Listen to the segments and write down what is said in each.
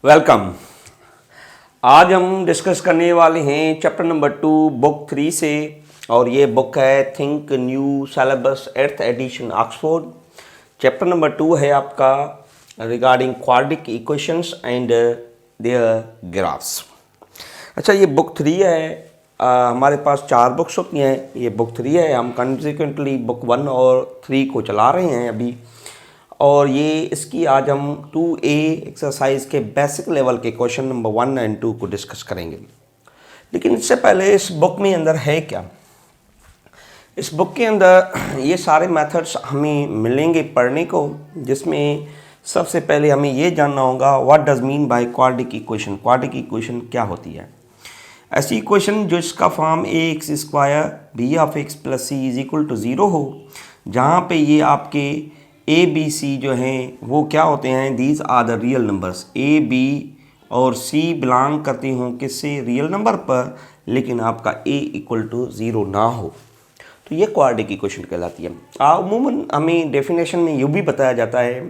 Welcome. आज हम discuss करने वाले हैं चैप्टर नंबर 2 बुक 3 से, और ये बुक है think new syllabus 8th edition Oxford. Chapter number 2 है आपका regarding quadric equations and their graphs. अच्छा, ये बुक 3 है। हमारे पास 4 बुक्स होती हैं, ये बुक 3 है। हम कंसिक्वेंटली बुक 1 और 3 को चला रहे हैं अभी, और ये इसकी आज हम 2A एक्सरसाइज के बेसिक लेवल के क्वेश्चन नंबर 1 एंड 2 को डिस्कस करेंगे। लेकिन इससे पहले इस बुक में अंदर है क्या? इस बुक के अंदर ये सारे मेथड्स हमें मिलेंगे पढ़ने को, जिसमें सबसे पहले हमें ये जानना होगा what does mean by quadric equation. Quadric equation क्या होती है? ऐसी इक्वेशन जो इसका form ax² b of x plus c is equal to 0 हो, जहाँ पे ये आपके a b c जो हैं वो क्या होते हैं, these are the real numbers. a b और c बिलोंग करते हों किससे, रियल नंबर पर, लेकिन आपका a इक्वल टू 0 ना हो, तो ये क्वाड्रिक इक्वेशन कहलाती है। अमूमन हमें डेफिनेशन में यूँ भी बताया जाता है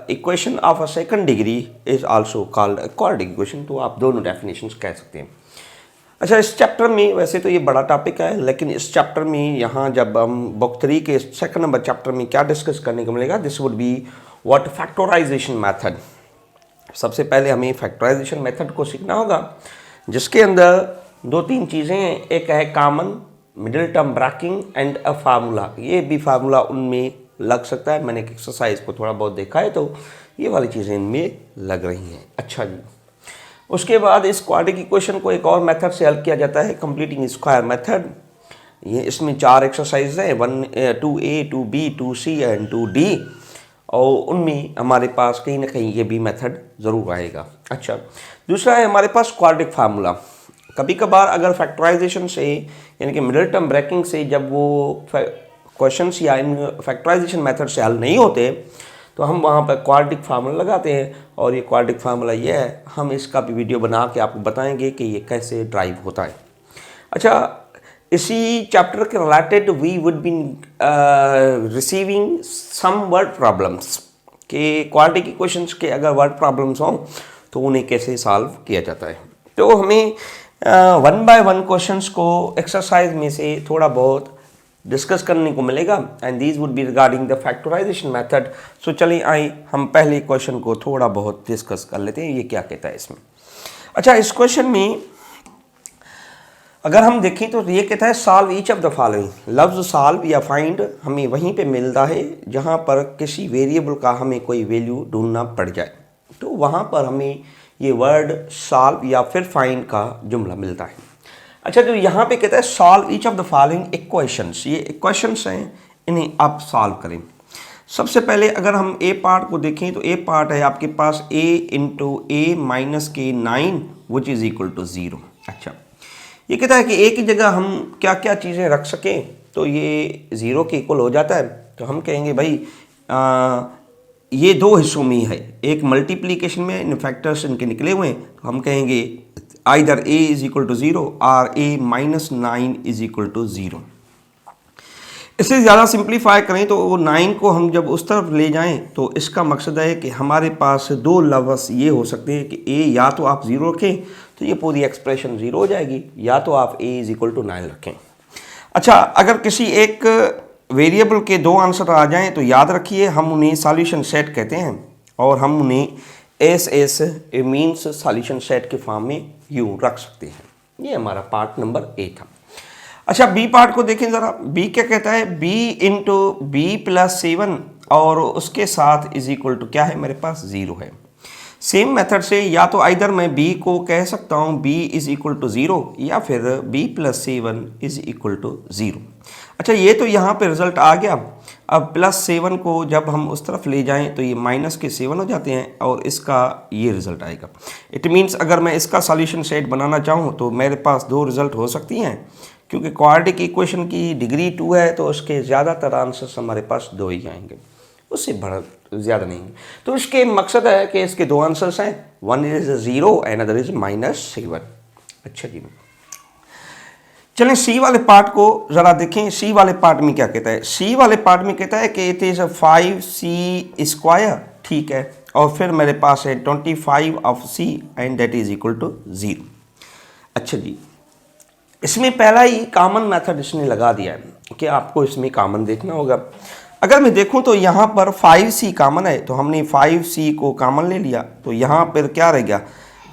equation of a second degree is also called quadric equation. तो आप दोनों डेफिनेशंस कह सकते हैं। अच्छा, इस चैप्टर में वैसे तो ये बड़ा टॉपिक है, लेकिन इस चैप्टर में यहाँ जब हम बुक 3 के सेकंड नंबर चैप्टर में क्या डिस्कस करने को मिलेगा, this would be what factorization method. सबसे पहले हमें फैक्टराइजेशन मेथड को सीखना होगा, जिसके अंदर 2-3 चीज़ें हैं। एक है common, middle term bracketing and a formula. ये भी फार्मूला उनमें लग सकता है, मैंने एक एक्सरसाइज को थोड़ा बहुत देखा है तो ये वाली चीज़ें इनमें लग रही हैं। अच्छा जी, उसके बाद इस क्वाड्रिक इक्वेशन को एक और मेथड से हल किया जाता है, कंप्लीटिंग स्क्वायर मेथड। ये इसमें 4 एक्सरसाइज हैं, 2A 2B 2C and 2D, और उनमें हमारे पास कहीं ना कहीं ये भी मेथड ज़रूर आएगा। अच्छा, दूसरा है हमारे पास क्वाड्रिक फार्मूला। कभी कभार अगर फैक्टराइजेशन से यानी कि मिडिल टर्म ब्रैकेटिंग से जब वो क्वेश्चंस या इन फैक्टराइजेशन मेथड से हल नहीं होते, तो हम वहाँ पर क्वाड्रिक फार्मूला लगाते हैं, और ये क्वाड्रिक फार्मूला ये है, हम इसका भी वीडियो बना के आपको बताएंगे कि ये कैसे ड्राइव होता है। अच्छा, इसी चैप्टर के related we would be receiving some word problems, कि क्वाड्रिक इक्वेशंस के अगर वर्ड प्रॉब्लम्स हों तो उन्हें कैसे सॉल्व किया जाता है। तो हमें 1 बाय 1 क्वेश्चंस को एक्सरसाइज में से थोड़ा बहुत डिस्कस करने को मिलेगा, and these would be regarding the factorization method. So चलिए आइए हम पहले क्वेश्चन को थोड़ा बहुत डिस्कस कर लेते हैं, ये क्या कहता है इसमें। अच्छा, इस क्वेश्चन में अगर हम देखें तो ये कहता है solve each of the following. लफ्ज़ सॉल्व या फाइंड हमें वहीं पे मिलता है जहाँ पर किसी वेरिएबल का हमें कोई वैल्यू ढूंढना पड़ जाए, तो वहाँ पर हमें ये वर्ड सॉल्व या फिर फाइंड का जुमला मिलता है। अच्छा, जो यहाँ पे कहता है solve each of the following equations, ये इक्वेशंस हैं, इन्हें आप सॉल्व करें। सबसे पहले अगर हम ए पार्ट को देखें तो ए पार्ट है आपके पास a इंटू a माइनस के 9 विच इज़ इक्वल टू 0। अच्छा, ये कहता है कि a की जगह हम क्या क्या चीज़ें रख सकें तो ये 0 के इक्वल हो जाता है। तो हम कहेंगे भाई ये 2 हिस्सों में है, एक मल्टीप्लीकेशन में इन फैक्टर्स इनके निकले हुए हैं, तो हम कहेंगे either a is equal to 0 और a minus 9 is equal to 0। इसे ज़्यादा सिंप्लीफाई करें तो 9 को हम जब उस तरफ ले जाएं तो इसका मकसद है कि हमारे पास 2 लफ्ज़ ये हो सकते हैं कि a या तो आप 0 रखें तो ये पूरी एक्सप्रेशन 0 हो जाएगी, या तो आप a इज इक्वल टू 9 रखें। अच्छा, अगर किसी एक वेरिएबल के 2 आंसर आ जाएं तो याद रखिए हम उन्हें सॉल्यूशन सेट कहते हैं, और हम उन्हें एस मीन्स सॉल्यूशन सेट के फॉर्म में यूँ रख सकते हैं। ये हमारा पार्ट नंबर A था। अच्छा, बी पार्ट को देखें ज़रा। बी क्या कहता है, b इंटू बी प्लस 7 और उसके साथ इज इक्वल टू क्या है, मेरे पास 0 है। सेम मेथड से या तो आइदर मैं b को कह सकता हूँ b इज इक्वल टू 0 या फिर b plus 7 is equal to 0। अच्छा, ये तो यहाँ पे रिजल्ट आ गया। अब प्लस 7 को जब हम उस तरफ ले जाएं तो ये माइनस के 7 हो जाते हैं, और इसका ये रिज़ल्ट आएगा। इट मीन्स अगर मैं इसका सॉल्यूशन सेट बनाना चाहूँ तो मेरे पास 2 रिज़ल्ट हो सकती हैं, क्योंकि क्वाड्रिक इक्वेशन की डिग्री 2 है तो उसके ज़्यादातर आंसर्स हमारे पास 2 ही आएंगे, उससे बड़ा ज़्यादा नहीं है। तो इसके मकसद है कि इसके 2 आंसर्स हैं, one is 0 and other is -7। अच्छा जी, चलें सी वाले पार्ट को ज़रा देखें। सी वाले पार्ट में क्या कहता है, सी वाले पार्ट में कहता है कि इट इज़ 5c², ठीक है, और फिर मेरे पास है 25 of c and that is equal to 0। अच्छा जी, इसमें पहला ही कॉमन मेथड इसने लगा दिया है कि आपको इसमें कॉमन देखना होगा। अगर मैं देखूं तो यहाँ पर 5c कॉमन है, तो हमने 5c को कॉमन ले लिया, तो यहाँ पर क्या रह गया,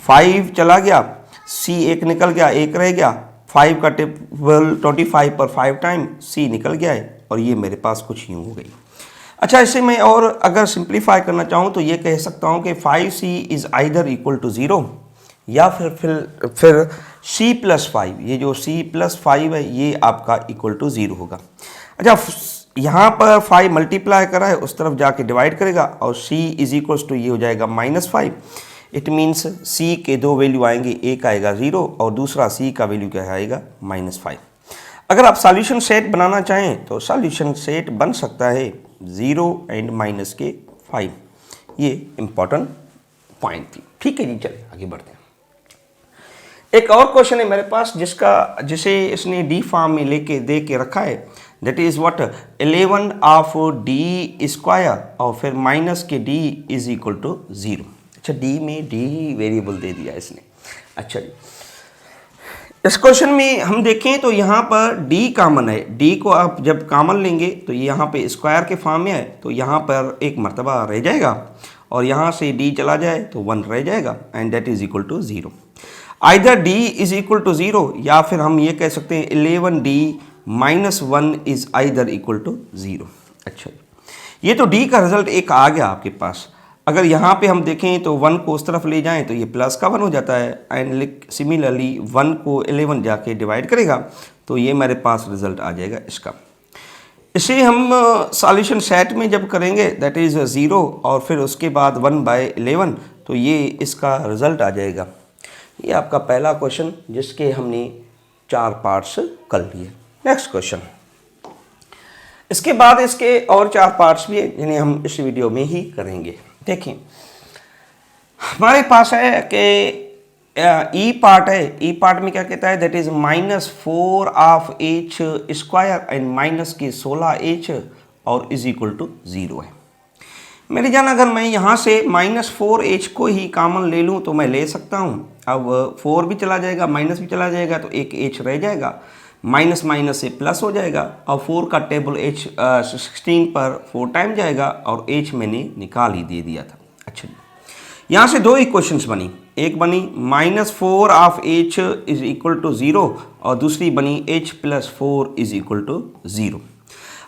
5 चला गया, c एक निकल गया, एक रह गया, 5 का टेबल 25 पर 5 टाइम c निकल गया है, और ये मेरे पास कुछ यूँ हो गई। अच्छा, इसे मैं और अगर सिंप्लीफाई करना चाहूँ तो ये कह सकता हूँ कि 5c is either equal to 0 या फिर c प्लस 5, ये जो c प्लस 5 है ये आपका इक्वल टू 0 होगा। अच्छा, यहाँ पर 5 मल्टीप्लाई करा है, उस तरफ जाके डिवाइड करेगा, और c इज इक्वल्स टू ये हो जाएगा -5। इट मीन्स c के दो वैल्यू आएंगे, एक आएगा 0 और दूसरा c का वैल्यू क्या आएगा -5। अगर आप सॉल्यूशन सेट बनाना चाहें तो सॉल्यूशन सेट बन सकता है 0 एंड -5। ये इंपॉर्टेंट पॉइंट थी। ठीक है जी, चलिए आगे बढ़ते हैं। एक और क्वेश्चन है मेरे पास जिसे इसने डी फॉर्म में लेके दे के रखा है, that is what 11 of D square और फिर माइनस के डी इज इक्वल टू 0। अच्छा, डी में डी वेरिएबल दे दिया इसने। अच्छा जी, इस क्वेश्चन में हम देखें तो यहाँ पर d कॉमन है। d को आप जब कॉमन लेंगे तो ये यहाँ पे स्क्वायर के फॉर्म में है, तो यहाँ पर एक मर्तबा रह जाएगा, और यहाँ से d चला जाए तो 1 रह जाएगा, and that is equal to 0। Either d is equal to 0 या फिर हम ये कह सकते हैं 11d minus 1 is either equal to 0। अच्छा, ये तो d का रिजल्ट एक आ गया आपके पास। अगर यहाँ पे हम देखें तो 1 को उस तरफ ले जाएं तो ये प्लस का 1 हो जाता है, एंड सिमिलरली 1 को 11 जाके डिवाइड करेगा तो ये मेरे पास रिजल्ट आ जाएगा इसका। इसे हम सॉल्यूशन सेट में जब करेंगे दैट इज़ 0 और फिर उसके बाद 1/11, तो ये इसका रिजल्ट आ जाएगा। ये आपका पहला क्वेश्चन जिसके हमने 4 पार्ट्स कर लिए। नेक्स्ट क्वेश्चन, इसके बाद इसके और 4 पार्ट्स भी हैं जिन्हें हम इस वीडियो में ही करेंगे। देखिए, हमारे पास है कि ई पार्ट है। ई पार्ट में क्या कहता है, that is -4 of H square and minus के 16h और इज इक्वल टू 0 है। मेरी जान, अगर मैं यहाँ से -4h को ही कॉमन ले लूँ तो मैं ले सकता हूँ। अब 4 भी चला जाएगा, माइनस भी चला जाएगा, तो एक h रह जाएगा, माइनस माइनस से प्लस हो जाएगा, और 4 का टेबल h 16 पर 4 टाइम जाएगा, और h मैंने निकाल ही दे दिया था। अच्छा, यहाँ से 2 इक्वेशंस बनी, एक बनी -4 of h is equal to 0 और दूसरी बनी h plus 4 is equal to 0।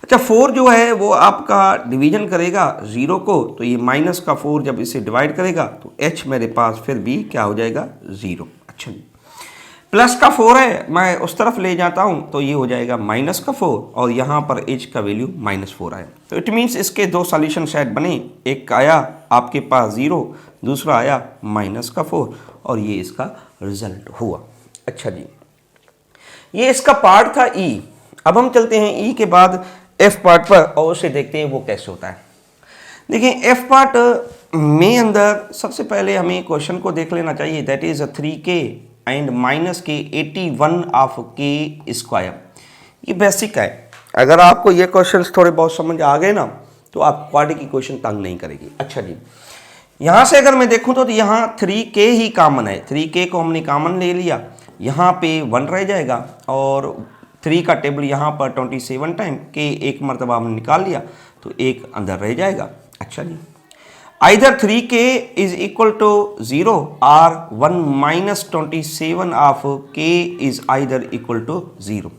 अच्छा, 4 जो है वो आपका डिवीजन करेगा 0 को, तो ये माइनस का 4 जब इसे डिवाइड करेगा तो h मेरे पास फिर भी क्या हो जाएगा, 0। अच्छा, प्लस का 4 है, मैं उस तरफ ले जाता हूँ तो ये हो जाएगा माइनस का 4, और यहाँ पर h का वैल्यू -4 आया। तो इट मीन्स इसके 2 सॉल्यूशन सेट बने, एक आया आपके पास 0, दूसरा आया -4, और ये इसका रिजल्ट हुआ। अच्छा जी, ये इसका पार्ट था E। अब हम चलते हैं E के बाद F पार्ट पर और उसे देखते हैं वो कैसे होता है। देखिए, F पार्ट में अंदर सबसे पहले हमें क्वेश्चन को देख लेना चाहिए, that is 3k and minus के 81 ऑफ k स्क्वायर। ये बेसिक है। अगर आपको ये क्वेश्चंस थोड़े बहुत समझ आ गए ना तो आप क्वाड्रेटिक की क्वेश्चन तंग नहीं करेगी। अच्छा जी, यहाँ से अगर मैं देखूँ तो यहाँ 3k ही कॉमन है, 3k को हमने कॉमन ले लिया, यहाँ पे 1 रह जाएगा, और 3 का टेबल यहाँ पर 27 टाइम, k एक मरतबा हमने निकाल लिया तो एक अंदर रह जाएगा। अच्छा जी, either 3k is equal to 0 और 1 minus 27 of k is either equal to 0।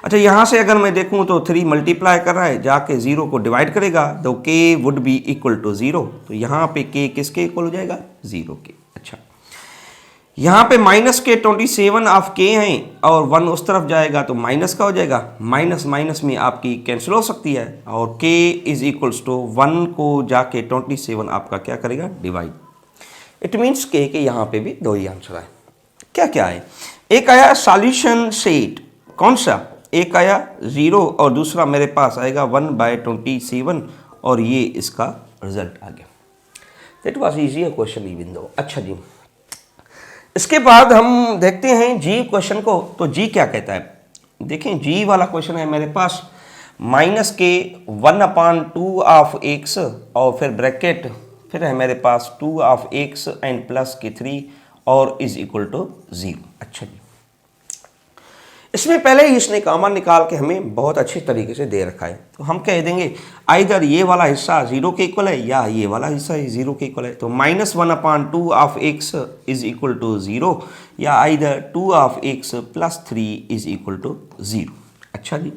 अच्छा, यहाँ से अगर मैं देखूँ तो 3 मल्टीप्लाई कर रहा है, जाके 0 को डिवाइड करेगा तो k would be equal to 0, तो यहाँ पे k किसके इक्वल हो जाएगा, 0 के। अच्छा, यहाँ पे माइनस के 27 ऑफ k हैं और 1 उस तरफ जाएगा तो माइनस का हो जाएगा, माइनस माइनस में आपकी कैंसिल हो सकती है, और k इज इक्वल्स टू 1 को जाके 27 आपका क्या करेगा, डिवाइड। इट मीन्स k के यहाँ पे भी 2 ही आंसर आए। क्या क्या है, एक आया सॉल्यूशन सेट, कौन सा, एक आया 0 और दूसरा मेरे पास आएगा 1/27, और ये इसका रिजल्ट आ गया। That was easy question even though. अच्छा जी, इसके बाद हम देखते हैं जी क्वेश्चन को। तो जी क्या कहता है, देखें जी वाला क्वेश्चन है मेरे पास -के 1/2 ऑफ x और फिर ब्रैकेट, फिर है मेरे पास 2 ऑफ एक्स एंड प्लस के 3 और इज इक्वल टू 0। अच्छा जी, इसमें पहले ही इसने कॉमन निकाल के हमें बहुत अच्छे तरीके से दे रखा है, तो हम कह देंगे आइदर ये वाला हिस्सा 0 के इक्वल है या ये वाला हिस्सा 0 के इक्वल है। तो -1/2 of x is equal to 0 या either 2 of x plus 3 is equal to 0। अच्छा जी,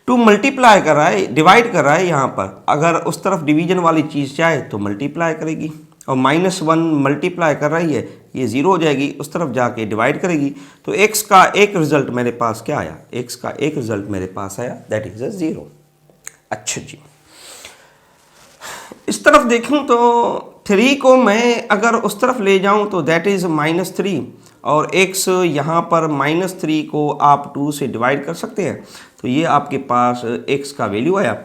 2 मल्टीप्लाई कर रहा है, डिवाइड कर रहा है यहाँ पर, अगर उस तरफ डिवीजन वाली चीज़ चाहे तो मल्टीप्लाई करेगी, और -1 मल्टीप्लाई कर रही है, ये 0 हो जाएगी, उस तरफ जाके डिवाइड करेगी, तो x का एक रिजल्ट मेरे पास क्या आया, x का एक रिजल्ट मेरे पास आया, दैट इज 0। अच्छा जी, इस तरफ देखूं तो 3 को मैं अगर उस तरफ ले जाऊं तो दैट इज -3, और x यहाँ पर -3 को आप 2 से डिवाइड कर सकते हैं, तो ये आपके पास x का वैल्यू आया।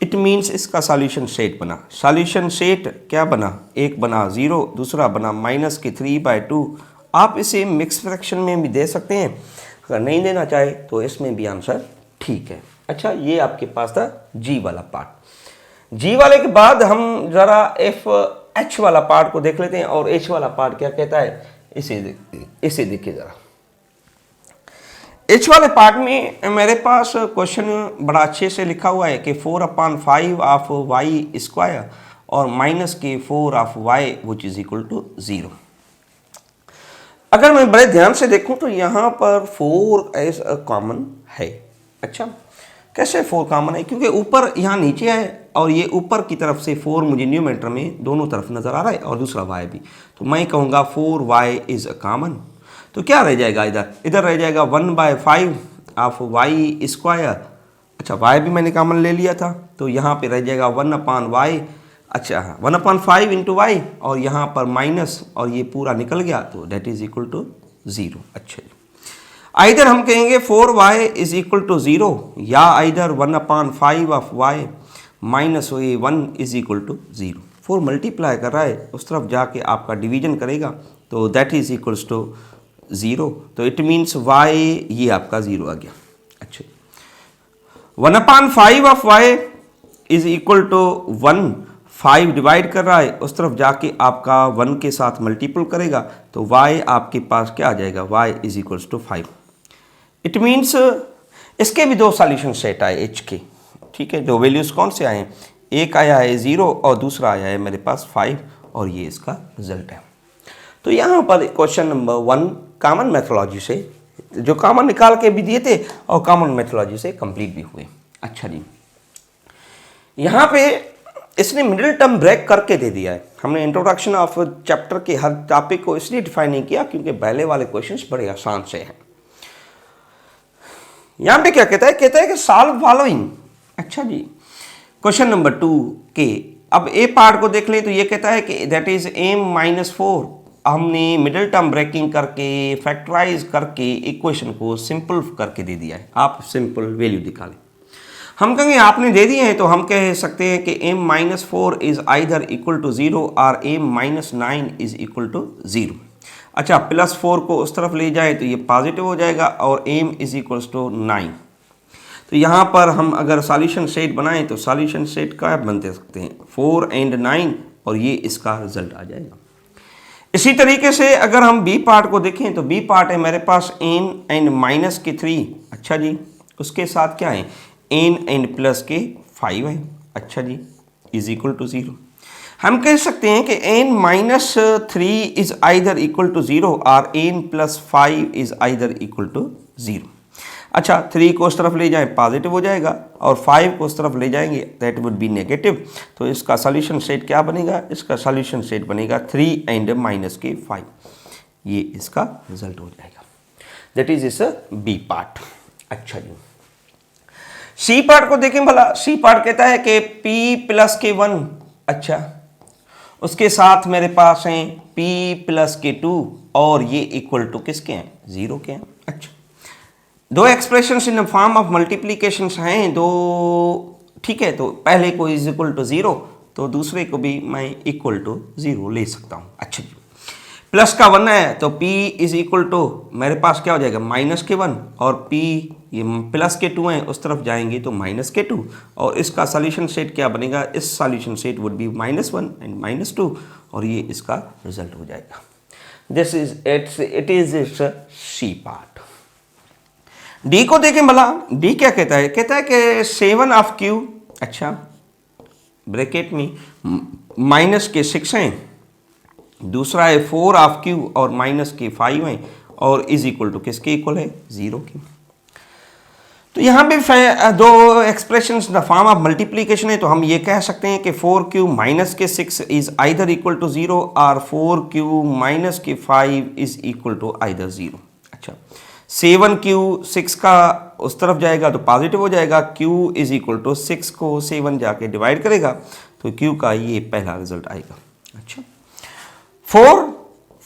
इट मीन्स इसका सॉल्यूशन सेट बना। सॉल्यूशन सेट क्या बना, एक बना 0, दूसरा बना -3/2। आप इसे मिक्स फ्रैक्शन में भी दे सकते हैं, अगर नहीं देना चाहे तो इसमें भी आंसर ठीक है। अच्छा, ये आपके पास था जी वाला पार्ट। जी वाले के बाद हम ज़रा एच वाला पार्ट को देख लेते हैं, और एच वाला पार्ट क्या कहता है इसे देखिए ज़रा। एच वाले पार्ट में मेरे पास क्वेश्चन बड़ा अच्छे से लिखा हुआ है कि 4/5 ऑफ वाई स्क्वायर और -4 of y which is equal to 0। अगर मैं बड़े ध्यान से देखूं तो यहाँ पर 4 एज अ कॉमन है। अच्छा, कैसे 4 कॉमन है, क्योंकि ऊपर यहाँ नीचे है और ये ऊपर की तरफ से 4 मुझे न्यूमरेटर में दोनों तरफ नज़र आ रहा है, और दूसरा y भी, तो मैं कहूँगा 4y इज़ अ कॉमन। तो क्या रह जाएगा, इधर रह जाएगा 1/5 ऑफ वाई स्क्वायर। अच्छा, y भी मैंने कॉमन ले लिया था, तो यहाँ पे रह जाएगा 1/y। अच्छा, 1/5 इंटू वाई, और यहाँ पर माइनस, और ये पूरा निकल गया, तो डेट इज इक्वल टू 0। अच्छा, आइदर हम कहेंगे 4y इज इक्वल टू 0 या either 1/5 of y minus 1 is equal to 0। 4 multiply कर रहा है, उस तरफ जाके आपका डिवीजन करेगा, तो दैट इज इक्वल्स टू 0। तो इट मीन्स y ये आपका 0 आ गया। अच्छा, 1/5 of y is equal to 1, 5 divide कर रहा है, उस तरफ जाके आपका 1 के साथ मल्टीपल करेगा, तो y आपके पास क्या आ जाएगा, y is equals to 5। It means इसके भी 2 सॉल्यूशन सेट आए h के, ठीक है। 2 वैल्यूज कौन से आए हैं, एक आया है 0 और दूसरा आया है मेरे पास 5, और ये इसका रिजल्ट है। तो यहाँ पर क्वेश्चन नंबर 1 कॉमन मेथोलॉजी से, जो कॉमन निकाल के भी दिए थे और कॉमन मेथोलॉजी से कंप्लीट भी हुए। अच्छा जी, यहाँ पे इसने मिडिल टर्म ब्रेक करके दे दिया है। हमने इंट्रोडक्शन ऑफ चैप्टर के हर टॉपिक को इसलिए डिफाइन नहीं किया क्योंकि पहले वाले क्वेश्चंस बड़े आसान से हैं। यहाँ पे क्या कहता है कि सॉल्व फॉलोइंग। अच्छा जी, क्वेश्चन नंबर 2 के अब ए पार्ट को देख लें तो ये कहता है कि दैट इज m-4। हमने मिडिल टर्म ब्रेकिंग करके फैक्टराइज करके इक्वेशन को सिंपल करके दे दिया है। आप सिंपल वैल्यू निकालें। हम कहेंगे आपने दे दिए हैं तो हम कह सकते हैं कि m-4 is either equal to 0 और m-9 इज इक्वल टू 0। अच्छा, +4 को उस तरफ ले जाए तो ये पॉजिटिव हो जाएगा और m इज इक्वल्स टू 9। तो यहाँ पर हम अगर सॉल्यूशन सेट बनाएं तो सॉल्यूशन सेट का बन दे सकते हैं 4 और 9, और ये इसका रिजल्ट आ जाएगा। इसी तरीके से अगर हम बी पार्ट को देखें तो बी पार्ट है मेरे पास n एंड -3। अच्छा जी, उसके साथ क्या है n एंड +5 है। अच्छा जी, इज इक्वल टू 0। हम कह सकते हैं कि n-3 is either equal to 0 और n+5 is either equal to 0। अच्छा, 3 को उस तरफ ले जाएं पॉजिटिव हो जाएगा और 5 को उस तरफ ले जाएंगे दैट वुड बी नेगेटिव। तो इसका सॉल्यूशन सेट क्या बनेगा, इसका सॉल्यूशन सेट बनेगा 3 एंड -5। ये इसका रिजल्ट हो जाएगा। दैट इज इस बी पार्ट। अच्छा जी, सी पार्ट को देखें भला। सी पार्ट कहता है कि p+k1। अच्छा, उसके साथ मेरे पास हैं p+k2 और ये इक्वल टू किसके हैं, 0 के हैं। अच्छा, 2 expressions in form of multiplications हैं दो, ठीक है। तो पहले को इज इक्वल टू 0 तो दूसरे को भी मैं इक्वल टू 0 ले सकता हूँ। अच्छा जी, प्लस का 1 है तो p इज इक्वल टू मेरे पास क्या हो जाएगा माइनस के 1, और p ये प्लस के 2 हैं उस तरफ जाएंगे तो माइनस के 2, और इसका सॉल्यूशन सेट क्या बनेगा, इस solution set would be -1 and -2, और ये इसका रिजल्ट हो जाएगा। This is it is it's C part. D को देखें भला, डी क्या कहता है, कहता है कि 7 ऑफ क्यू, अच्छा ब्रैकेट में माइनस के 6 हैं, दूसरा है 4 ऑफ क्यू और माइनस के 5 हैं, और इज इक्वल टू किसके इक्वल है, 0 की। तो यहाँ पे दो expressions the form of multiplication है, तो हम ये कह सकते हैं कि 4q माइनस के 6 इज आइदर इक्वल टू 0 और 4q माइनस के 5 इज इक्वल टू आइदर 0। अच्छा 7q 6 का उस तरफ जाएगा तो पॉजिटिव हो जाएगा, q इज इक्वल टू 6 को 7 जाके डिवाइड करेगा तो q का ये पहला रिजल्ट आएगा। अच्छा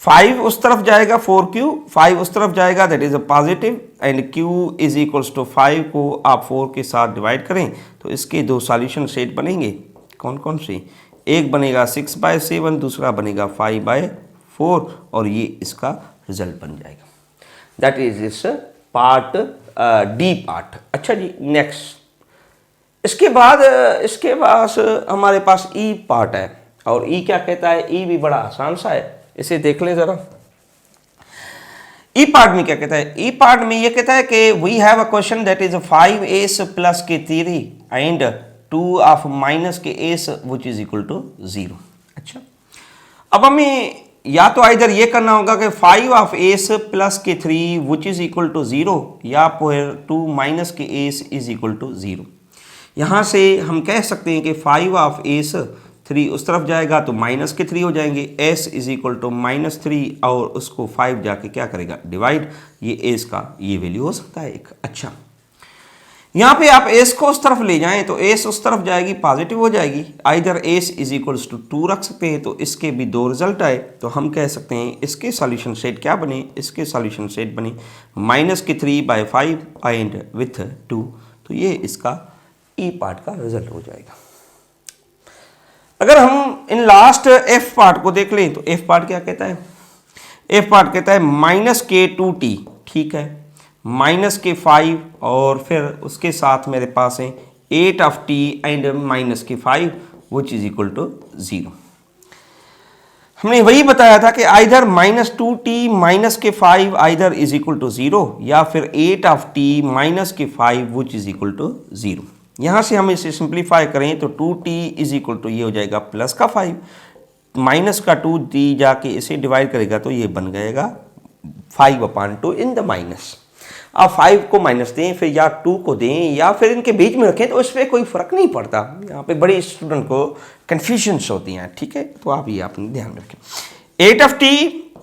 5 उस तरफ जाएगा, 4q 5 उस तरफ जाएगा, that is a positive, and q is equals to 5 को आप 4 के साथ डिवाइड करें तो इसके दो सॉल्यूशन सेट बनेंगे। कौन कौन से, एक बनेगा 6/7, दूसरा बनेगा 5/4, और ये इसका रिजल्ट बन जाएगा। दैट इज इस पार्ट डी पार्ट। अच्छा जी नेक्स्ट, इसके बाद हमारे पास ई पार्ट है, और ई क्या कहता है, ई भी बड़ा आसान सा है, इसे देख लें जरा। ई पार्ट में क्या कहता है, ई पार्ट में ये कहता है कि we have a question that is 5s plus के 3 एंड 2 ऑफ माइनस के s which is equal to 0। अच्छा अब हमें या तो इधर ये करना होगा कि 5 ऑफ s प्लस के 3 विच इज इक्वल टू 0, या फिर 2 माइनस के s इज इक्वल टू 0। यहाँ से हम कह सकते हैं कि 5 ऑफ s 3 उस तरफ जाएगा तो माइनस के 3 हो जाएंगे, s इज इक्वल टू -3, और उसको 5 जाके क्या करेगा डिवाइड, ये s का ये वैल्यू हो सकता है एक। अच्छा यहाँ पे आप s को उस तरफ ले जाएं तो s उस तरफ जाएगी पॉजिटिव हो जाएगी, either s is equals to 2 रख सकते हैं, तो इसके भी दो रिजल्ट आए, तो हम कह सकते हैं इसके सॉल्यूशन सेट क्या बने, इसके सॉल्यूशन सेट बने -3/5 एंड विथ 2, तो ये इसका ई पार्ट का रिजल्ट हो जाएगा। अगर हम इन लास्ट एफ पार्ट को देख लें तो एफ पार्ट क्या कहता है, एफ पार्ट कहता है -k2t, ठीक है, -k5, और फिर उसके साथ मेरे पास है 8 of t and -k5 which is equal to 0। हमने वही बताया था कि either -2t -k5 either is equal to 0, या फिर 8 of t -k5 which is equal to 0। यहाँ से हम इसे सिंप्लीफाई करें तो 2t इज इक्वल टू ये हो जाएगा प्लस का 5, माइनस का 2t जाके इसे डिवाइड करेगा तो ये बन जाएगा 5/2 इन द माइनस। आप 5 को माइनस दें, फिर या 2 को दें, या फिर इनके बीच में रखें, तो इस पर कोई फ़र्क नहीं पड़ता। यहाँ पे बड़े स्टूडेंट को कन्फ्यूजन्स होती हैं, ठीक है, तो आप ये अपने ध्यान रखें। 8 ऑफ t,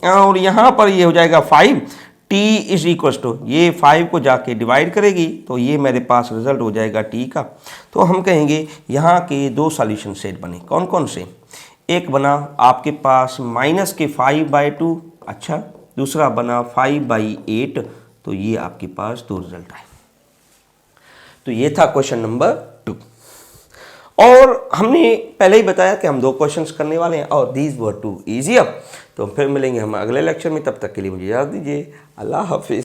और यहाँ पर ये हो जाएगा 5, t इज इक्वल्स टू ये 5 को जाके डिवाइड करेगी तो ये मेरे पास रिजल्ट हो जाएगा t का। तो हम कहेंगे यहाँ के दो सॉल्यूशन सेट बने, कौन कौन से, एक बना आपके पास -5/2, अच्छा दूसरा बना 5/8, तो ये आपके पास दो रिजल्ट आए। तो ये था क्वेश्चन नंबर 2, और हमने पहले ही बताया कि हम 2 क्वेश्चंस करने वाले हैं, और दीज वर टू ईजियर। तो फिर मिलेंगे हम अगले लेक्चर में, तब तक के लिए मुझे इजाज़त दीजिए, अल्लाह हाफिज़।